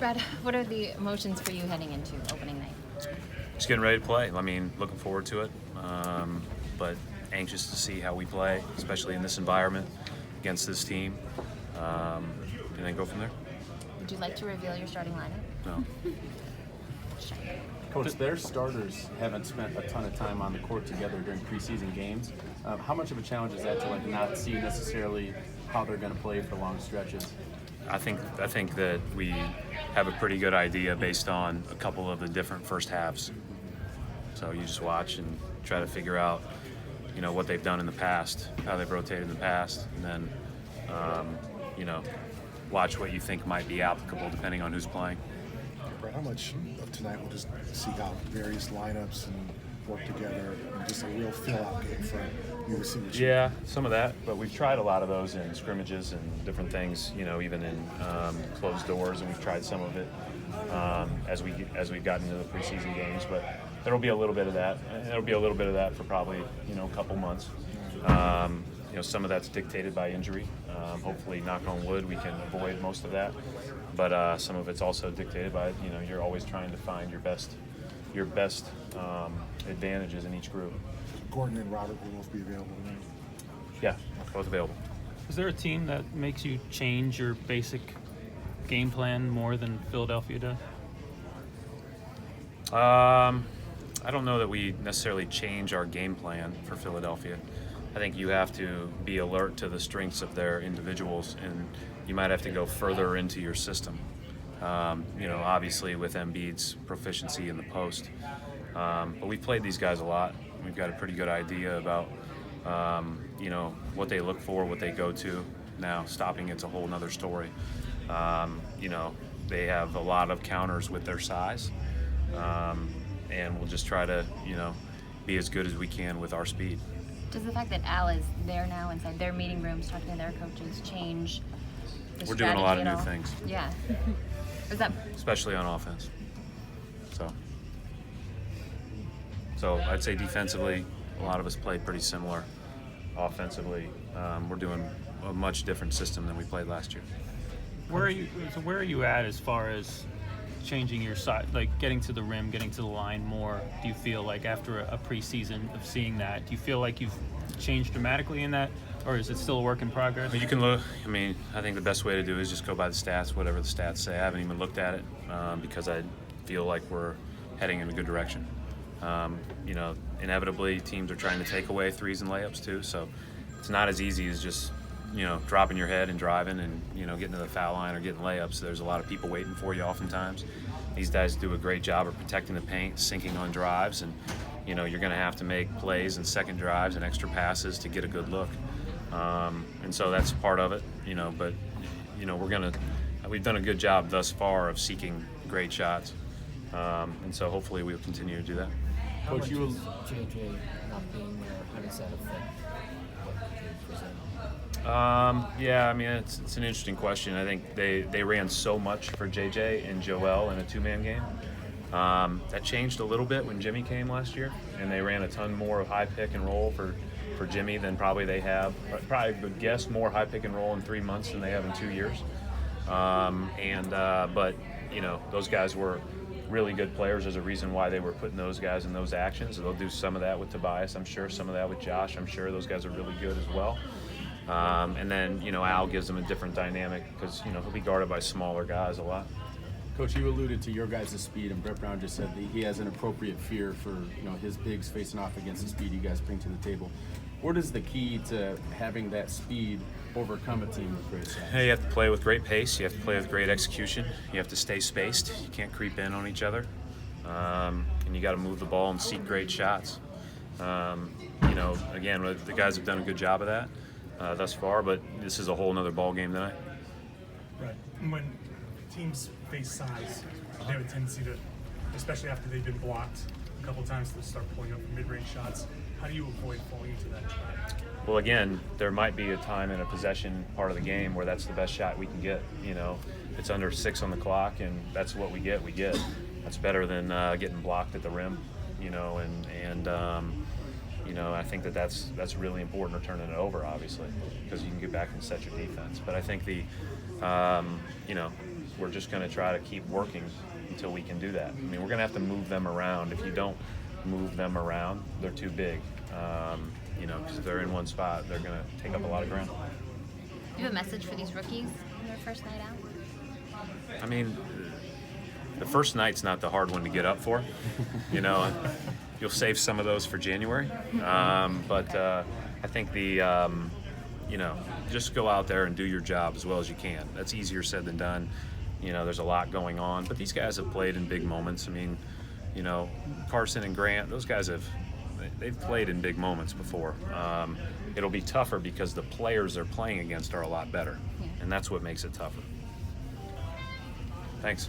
Brad, what are the emotions for you heading into opening night? Just getting ready to play. I mean, looking forward to it, but anxious to see how we play, especially in this environment against this team, and then go from there. Would you like to reveal your starting lineup? No. Coach, their starters haven't spent a ton of time on the court together during preseason games. How much of a challenge is that to not see necessarily how they're going to play for long stretches? I think that we have a pretty good idea based on a couple of the different first halves. So you just watch and try to figure out, what they've done in the past, how they've rotated in the past, and then, watch what you think might be applicable depending on who's playing. Brad, how much of tonight we'll just see how various lineups and work together and just a real fill-out game for you receivers? Yeah, some of that, but we've tried a lot of those in scrimmages and different things, even in closed doors, and we've tried some of it as we've gotten into the preseason games. But there'll be a little bit of that. There'll be a little bit of that for probably a couple months. Some of that's dictated by injury. Hopefully, knock on wood, we can avoid most of that. But some of it's also dictated by you're always trying to find your best advantages in each group. Gordon and Robert will both be available tonight. Yeah, both available. Is there a team that makes you change your basic game plan more than Philadelphia does? I don't know that we necessarily change our game plan for Philadelphia. I think you have to be alert to the strengths of their individuals, and you might have to go further into your system. Obviously with Embiid's proficiency in the post. But we've played these guys a lot. We've got a pretty good idea about, what they look for, what they go to. Now, stopping it's a whole nother story. They have a lot of counters with their size. And we'll just try to, be as good as we can with our speed. Does the fact that Al is there now inside their meeting rooms talking to their coaches change the We're doing a lot of strategy new at all? things. Yeah. Is that Especially on offense. So I'd say defensively, a lot of us play pretty similar. Offensively, we're doing a much different system than we played last year. Where are you at as far as changing your side, like getting to the rim, getting to the line more? Do you feel like after a preseason of seeing that, do you feel like you've changed dramatically in that, or is it still a work in progress? You can look. I think the best way to do is just go by the stats, whatever the stats say. I haven't even looked at it because I feel like we're heading in a good direction. Inevitably teams are trying to take away threes and layups too, so it's not as easy as just dropping your head and driving and getting to the foul line or getting layups. There's a lot of people waiting for you oftentimes. These guys do a great job of protecting the paint, sinking on drives, and you're going to have to make plays and second drives and extra passes to get a good look. And so that's part of it, but we've done a good job thus far of seeking great shots. And so hopefully we'll continue to do that. How much is JJ not being there? How does that affect what you present? It's an interesting question. I think they ran so much for JJ and Joel in a two-man game. That changed a little bit when Jimmy came last year, and they ran a ton more of high pick and roll for Jimmy than probably they have. Probably would guess more high pick and roll in 3 months than they have in 2 years. But those guys were really good players. There's a reason why they were putting those guys in those actions. They'll do some of that with Tobias, I'm sure, some of that with Josh, I'm sure. Those guys are really good as well. And then, Al gives them a different dynamic because, he'll be guarded by smaller guys a lot. Coach, you alluded to your guys' speed, and Brett Brown just said that he has an appropriate fear for his bigs facing off against the speed you guys bring to the table. What is the key to having that speed overcome a team with great size? You have to play with great pace. You have to play with great execution. You have to stay spaced. You can't creep in on each other. And you got to move the ball and seek great shots. Again, the guys have done a good job of that thus far, but this is a whole nother ball game tonight. Right. When teams face size, they have a tendency to, especially after they've been blocked a couple times, to start pulling up mid-range shots. How do you avoid falling into that trap? Well, again, there might be a time in a possession part of the game where that's the best shot we can get. If it's under 6 on the clock and that's what we get. That's better than getting blocked at the rim. I think that's really important, or turning it over, obviously, because you can get back and set your defense. But I think the you know, we're just going to try to keep working until we can do that. I mean, we're going to have to move them around. If you don't move them around, they're too big. You know, because if they're in one spot, they're going to take up a lot of ground. Do you have a message for these rookies on their first night out? I mean, the first night's not the hard one to get up for. You know, you'll save some of those for January. But I think you know, just go out there and do your job as well as you can. That's easier said than done. You know, there's a lot going on, but these guys have played in big moments. I mean, you know, Carson and Grant, those guys they've played in big moments before. It'll be tougher because the players they're playing against are a lot better, and that's what makes it tougher. Thanks.